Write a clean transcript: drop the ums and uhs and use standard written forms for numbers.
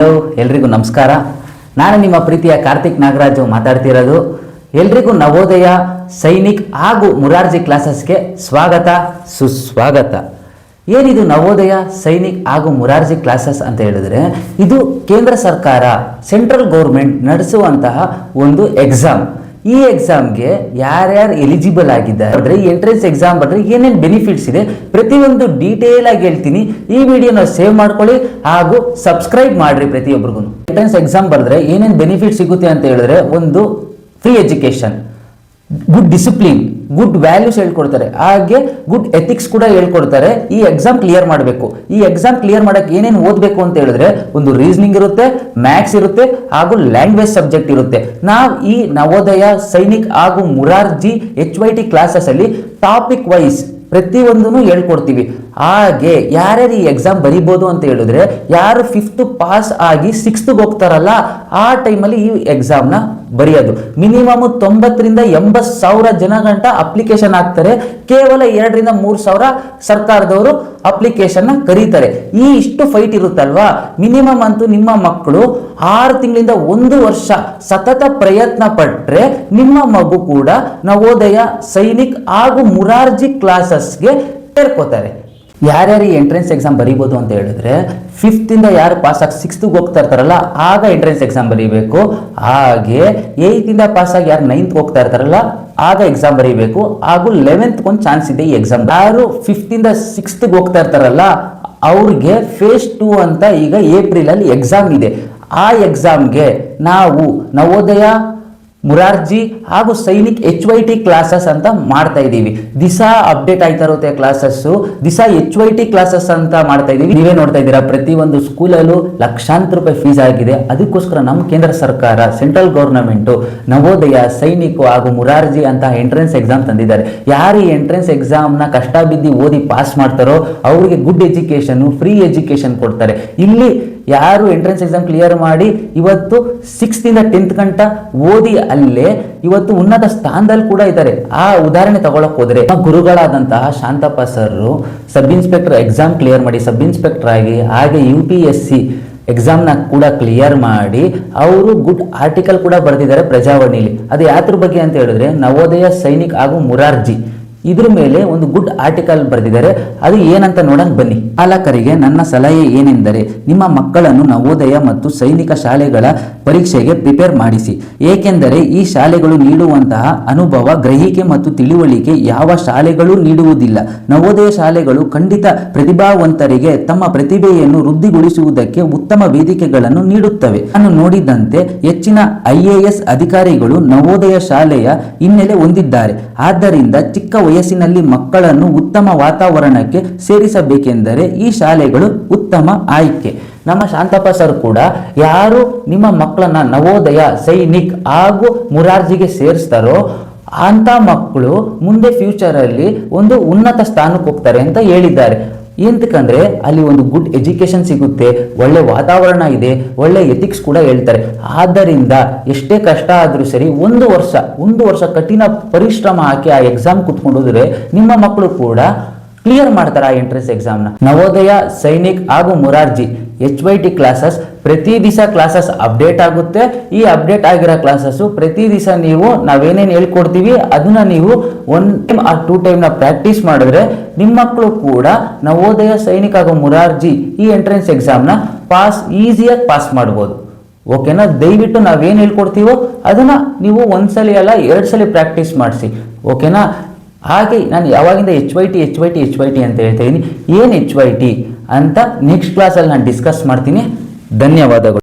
Hello, ಎಲ್ರಿಗೂ ನಮಸ್ಕಾರ. ನಾನು ನಿಮ್ಮ ಪ್ರೀತಿಯ ಕಾರ್ತಿಕ್ ನಾಗರಾಜು ಮಾತಾಡ್ತಿರೋದು. ಎಲ್ರಿಗೂ ನವೋದಯ, ಸೈನಿಕ್ ಹಾಗೂ ಮುರಾರ್ಜಿ ಕ್ಲಾಸಸ್ಗೆ ಸ್ವಾಗತ, ಸುಸ್ವಾಗತ. ಏನಿದು ನವೋದಯ, ಸೈನಿಕ್ ಹಾಗೂ ಮುರಾರ್ಜಿ ಕ್ಲಾಸಸ್ ಅಂತ ಹೇಳಿದ್ರೆ, ಇದು ಕೇಂದ್ರ ಸರ್ಕಾರ, ಸೆಂಟ್ರಲ್ ಗೌರ್ಮೆಂಟ್ ನಡೆಸುವಂತಹ ಒಂದು ಎಕ್ಸಾಮ್. ಈ ಎಕ್ಸಾಮ್ಗೆ ಯಾರ್ಯಾರು ಎಲಿಜಿಬಲ್ ಆಗಿದ್ದಾರೆ ಅಂದರೆ, ಈ ಎಂಟ್ರೆನ್ಸ್ ಎಕ್ಸಾಮ್ ಬಂದರೆ ಏನೇನು ಬೆನಿಫಿಟ್ಸ್ ಇದೆ ಪ್ರತಿಯೊಂದು ಡೀಟೇಲ್ ಆಗಿ ಹೇಳ್ತೀನಿ. ಈ ವಿಡಿಯೋನ ಸೇವ್ ಮಾಡ್ಕೊಳ್ಳಿ ಹಾಗೂ ಸಬ್ಸ್ಕ್ರೈಬ್ ಮಾಡ್ರಿ ಪ್ರತಿಯೊಬ್ಬರಿಗೂ. ಎಂಟ್ರೆನ್ಸ್ ಎಕ್ಸಾಮ್ ಬರೆದ್ರೆ ಏನೇನು ಬೆನಿಫಿಟ್ ಸಿಗುತ್ತೆ ಅಂತ ಹೇಳಿದ್ರೆ, ಒಂದು free education, good discipline, good values ಹೇಳ್ಕೊಡ್ತಾರೆ, ಹಾಗೆ ಗುಡ್ ಎಥಿಕ್ಸ್ ಕೂಡ ಹೇಳ್ಕೊಡ್ತಾರೆ. ಈ ಎಕ್ಸಾಮ್ ಕ್ಲಿಯರ್ ಮಾಡಬೇಕು. ಈ ಎಕ್ಸಾಮ್ ಕ್ಲಿಯರ್ ಮಾಡಕ್ಕೆ ಏನೇನು ಓದಬೇಕು ಅಂತ ಹೇಳಿದ್ರೆ, ಒಂದು ರೀಸನಿಂಗ್ ಇರುತ್ತೆ, ಮ್ಯಾಥ್ಸ್ ಇರುತ್ತೆ ಹಾಗೂ ಲ್ಯಾಂಗ್ವೇಜ್ ಸಬ್ಜೆಕ್ಟ್ ಇರುತ್ತೆ. ನಾವು ಈ ನವೋದಯ, ಸೈನಿಕ್ ಹಾಗೂ ಮುರಾರ್ಜಿ HYT ಕ್ಲಾಸಸ್ ಅಲ್ಲಿ ಟಾಪಿಕ್ ವೈಸ್ ಪ್ರತಿಯೊಂದನ್ನು ಹೇಳ್ಕೊಡ್ತೀವಿ. ಹಾಗೆ ಯಾರ್ಯಾರು ಈ ಎಕ್ಸಾಮ್ ಬರಿಬೋದು ಅಂತ ಹೇಳಿದ್ರೆ, ಯಾರು 5th ಪಾಸ್ ಆಗಿ 6th ಹೋಗ್ತಾರಲ್ಲ, ಆ ಟೈಮಲ್ಲಿ ಈ ಎಕ್ಸಾಮ್ನ ಬರೆಯೋದು. ಮಿನಿಮಮ್ 90 ರಿಂದ 80 ಸಾವಿರ ಜನ ಗಂಟ ಅಪ್ಲಿಕೇಶನ್ ಹಾಕ್ತಾರೆ. ಕೇವಲ 2 ರಿಂದ 3 ಸಾವಿರ ಸರ್ಕಾರದವರು ಅಪ್ಲಿಕೇಶನ್ ಕರೀತಾರೆ. ಈ ಇಷ್ಟು ಫೈಟ್ ಇರುತ್ತಲ್ವಾ, ಮಿನಿಮಮ್ ಅಂತೂ ನಿಮ್ಮ ಮಕ್ಕಳು 6 ತಿಂಗಳಿಂದ 1 ವರ್ಷ ಸತತ ಪ್ರಯತ್ನ ಪಟ್ಟರೆ ನಿಮ್ಮ ಮಗು ಕೂಡ ನವೋದಯ, ಸೈನಿಕ್ ಹಾಗೂ ಮುರಾರ್ಜಿ ಕ್ಲಾಸಸ್ಗೆ ಸೇರ್ಕೋತಾರೆ. ಯಾರ್ಯಾರು ಈ ಎಂಟ್ರೆನ್ಸ್ ಎಕ್ಸಾಮ್ ಬರೀಬೋದು ಅಂತ ಹೇಳಿದ್ರೆ, 5th ಇಂದ ಯಾರು ಪಾಸ್ ಆಗಿ 6th ಹೋಗ್ತಾ ಇರ್ತಾರಲ್ಲ, ಆಗ ಎಂಟ್ರೆನ್ಸ್ ಎಕ್ಸಾಮ್ ಬರೀಬೇಕು. ಹಾಗೆ 8th ಇಂದ ಪಾಸ್ ಆಗಿ ಯಾರು 9th ಹೋಗ್ತಾ ಇರ್ತಾರಲ್ಲ, ಆಗ ಎಕ್ಸಾಮ್ ಬರೀಬೇಕು. ಹಾಗೂ 11th ಒಂದು ಚಾನ್ಸ್ ಇದೆ ಈ ಎಕ್ಸಾಮ್. ಯಾರು 5th ಇಂದ 6th ಹೋಗ್ತಾ ಇರ್ತಾರಲ್ಲ, ಅವ್ರಿಗೆ ಫೇಸ್ 2 ಅಂತ ಈಗ ಏಪ್ರಿಲ್ ಅಲ್ಲಿ ಎಕ್ಸಾಮ್ ಇದೆ. ಆ ಎಕ್ಸಾಮ್ಗೆ ನಾವು ನವೋದಯ, ಮುರಾರ್ಜಿ ಹಾಗೂ ಸೈನಿಕ್ HYT ಕ್ಲಾಸಸ್ ಅಂತ ಮಾಡ್ತಾ ಇದ್ದೀವಿ. ದಿಸಾ ಅಪ್ಡೇಟ್ ಆಯ್ತಾ ಇರುತ್ತೆ ಕ್ಲಾಸಸ್ಸು. ದಿಸಾ HYT ಕ್ಲಾಸಸ್ ಅಂತ ಮಾಡ್ತಾ ಇದ್ದೀವಿ. ನೀವೇ ನೋಡ್ತಾ ಇದ್ದೀರಾ, ಪ್ರತಿಯೊಂದು ಸ್ಕೂಲಲ್ಲೂ ಲಕ್ಷಾಂತರ ರೂಪಾಯಿ ಫೀಸ್ ಆಗಿದೆ. ಅದಕ್ಕೋಸ್ಕರ ನಮ್ಮ ಕೇಂದ್ರ ಸರ್ಕಾರ, ಸೆಂಟ್ರಲ್ ಗೌರ್ಮೆಂಟು ನವೋದಯ, ಸೈನಿಕ್ ಹಾಗೂ ಮುರಾರ್ಜಿ ಅಂತ ಎಂಟ್ರೆನ್ಸ್ ಎಕ್ಸಾಮ್ ತಂದಿದ್ದಾರೆ. ಯಾರು ಈ ಎಂಟ್ರೆನ್ಸ್ ಎಕ್ಸಾಮ್ನ ಕಷ್ಟ ಬಿದ್ದು ಓದಿ ಪಾಸ್ ಮಾಡ್ತಾರೋ ಅವರಿಗೆ ಗುಡ್ ಎಜುಕೇಶನ್, ಫ್ರೀ ಎಜುಕೇಶನ್ ಕೊಡ್ತಾರೆ. ಇಲ್ಲಿ ಯಾರು ಎಂಟ್ರೆನ್ಸ್ ಎಕ್ಸಾಮ್ ಕ್ಲಿಯರ್ ಮಾಡಿ ಇವತ್ತು 6th ಇಂದ 10th ಗಂಟ ಓದಿ ಅಲ್ಲೇ ಇವತ್ತು ಉನ್ನತ ಸ್ಥಾನದಲ್ಲಿ ಕೂಡ ಇದ್ದಾರೆ. ಆ ಉದಾಹರಣೆ ತಗೊಳಕ್ ಹೋದ್ರೆ, ಗುರುಗಳಾದಂತಹ Shantappa sir sub inspector exam clear ಮಾಡಿ ಸಬ್ ಇನ್ಸ್ಪೆಕ್ಟರ್ ಆಗಿ, ಹಾಗೆ UPSC ಎಕ್ಸಾಮ್ನ ಕೂಡ ಕ್ಲಿಯರ್ ಮಾಡಿ ಅವರು ಗುಡ್ ಆರ್ಟಿಕಲ್ ಕೂಡ ಬರೆದಿದ್ದಾರೆ ಪ್ರಜಾವಾಣಿಲಿ. ಅದು ಯಾತ್ರ ಬಗ್ಗೆ ಅಂತ ಹೇಳಿದ್ರೆ, ನವೋದಯ, ಸೈನಿಕ್ ಹಾಗೂ ಮುರಾರ್ಜಿ ಇದ್ರ ಮೇಲೆ ಒಂದು ಗುಡ್ ಆರ್ಟಿಕಲ್ ಬರೆದಿದ್ದಾರೆ. ಅದು ಏನಂತ ನೋಡಕ್ ಬನ್ನಿ. ಪಾಲಕರಿಗೆ ನನ್ನ ಸಲಹೆ ಏನೆಂದರೆ, ನಿಮ್ಮ ಮಕ್ಕಳನ್ನು ನವೋದಯ ಮತ್ತು ಸೈನಿಕ ಶಾಲೆಗಳ ಪರೀಕ್ಷೆಗೆ ಪ್ರಿಪೇರ್ ಮಾಡಿಸಿ. ಏಕೆಂದರೆ ಈ ಶಾಲೆಗಳು ನೀಡುವಂತಹ ಅನುಭವ, ಗ್ರಹಿಕೆ ಮತ್ತು ತಿಳುವಳಿಕೆ ಯಾವ ಶಾಲೆಗಳು ನೀಡುವುದಿಲ್ಲ. ನವೋದಯ ಶಾಲೆಗಳು ಖಂಡಿತ ಪ್ರತಿಭಾವಂತರಿಗೆ ತಮ್ಮ ಪ್ರತಿಭೆಯನ್ನು ವೃದ್ಧಿಗೊಳಿಸುವುದಕ್ಕೆ ಉತ್ತಮ ವೇದಿಕೆಗಳನ್ನು ನೀಡುತ್ತವೆ. ನಾನು ನೋಡಿದಂತೆ ಹೆಚ್ಚಿನ IAS ಅಧಿಕಾರಿಗಳು ನವೋದಯ ಶಾಲೆಯ ಹಿನ್ನೆಲೆ ಹೊಂದಿದ್ದಾರೆ. ಆದ್ದರಿಂದ ಚಿಕ್ಕ ವಯಸ್ಸಿನಲ್ಲಿ ಮಕ್ಕಳನ್ನು ಉತ್ತಮ ವಾತಾವರಣಕ್ಕೆ ಸೇರಿಸಬೇಕೆಂದರೆ ಈ ಶಾಲೆಗಳು ಉತ್ತಮ ಆಯ್ಕೆ. ನಮ್ಮ ಶಾಂತಪ್ಪ ಸರ್ ಕೂಡ, ಯಾರು ನಿಮ್ಮ ಮಕ್ಕಳನ್ನ ನವೋದಯ, ಸೈನಿಕ್ ಹಾಗೂ ಮುರಾರ್ಜಿಗೆ ಸೇರಿಸ್ತಾರೋ ಅಂತ ಮಕ್ಕಳು ಮುಂದೆ ಫ್ಯೂಚರಲ್ಲಿ ಒಂದು ಉನ್ನತ ಸ್ಥಾನಕ್ಕೆ ಹೋಗ್ತಾರೆ ಅಂತ ಹೇಳಿದ್ದಾರೆ. ಎಂತಕಂದ್ರೆ ಅಲ್ಲಿ ಒಂದು ಗುಡ್ ಎಜುಕೇಶನ್ ಸಿಗುತ್ತೆ, ಒಳ್ಳೆ ವಾತಾವರಣ ಇದೆ, ಒಳ್ಳೆ ಎಥಿಕ್ಸ್ ಕೂಡ ಹೇಳ್ತಾರೆ. ಆದ್ದರಿಂದ ಎಷ್ಟೇ ಕಷ್ಟ ಆದ್ರೂ ಸರಿ, ಒಂದು ವರ್ಷ ಕಠಿಣ ಪರಿಶ್ರಮ ಹಾಕಿ ಆ ಎಕ್ಸಾಮ್ ಕುತ್ಕೊಂಡೋದ್ರೆ ನಿಮ್ಮ ಮಕ್ಕಳು ಕೂಡ ಕ್ಲಿಯರ್ ಮಾಡ್ತಾರೆ ಆ ಎಂಟ್ರೆನ್ಸ್ ಎಕ್ಸಾಮ್ನ. ನವೋದಯ, ಸೈನಿಕ್ ಹಾಗೂ ಮುರಾರ್ಜಿ HYT ಕ್ಲಾಸಸ್ ಪ್ರತಿ ದಿವಸ ಕ್ಲಾಸಸ್ ಅಪ್ಡೇಟ್ ಆಗುತ್ತೆ. ಈ ಅಪ್ಡೇಟ್ ಆಗಿರೋ ಕ್ಲಾಸಸ್ ಪ್ರತಿ ದಿವಸ ನಾವೇನೇನು ಹೇಳ್ಕೊಡ್ತೀವಿ ಅದನ್ನ ನೀವು 1 ಟೈಮ್ ಆ 2 ಟೈಮ್ನ ಪ್ರಾಕ್ಟೀಸ್ ಮಾಡಿದ್ರೆ ನಿಮ್ಮ ಮಕ್ಕಳು ಕೂಡ ನವೋದಯ, ಸೈನಿಕ್ ಹಾಗೂ ಮುರಾರ್ಜಿ ಈ ಎಂಟ್ರೆನ್ಸ್ ಎಕ್ಸಾಮ್ನ ಈಸಿಯಾಗಿ ಪಾಸ್ ಮಾಡ್ಬೋದು. ಓಕೆನಾ? ದಯವಿಟ್ಟು ನಾವೇನು ಹೇಳ್ಕೊಡ್ತೀವೋ ಅದನ್ನ ನೀವು 1 ಸಲ ಅಲ್ಲ 2 ಸಲ ಪ್ರಾಕ್ಟೀಸ್ ಮಾಡಿಸಿ. ಓಕೆನಾ? ಹಾಗೆ ನಾನು ಯಾವಾಗಿಂದ HYT ಅಂತ ಹೇಳ್ತಾ ಇದ್ದೀನಿ. ಏನು HYT ಅಂತ ನೆಕ್ಸ್ಟ್ ಕ್ಲಾಸಲ್ಲಿ ನಾನು ಡಿಸ್ಕಸ್ ಮಾಡ್ತೀನಿ. ಧನ್ಯವಾದಗಳು.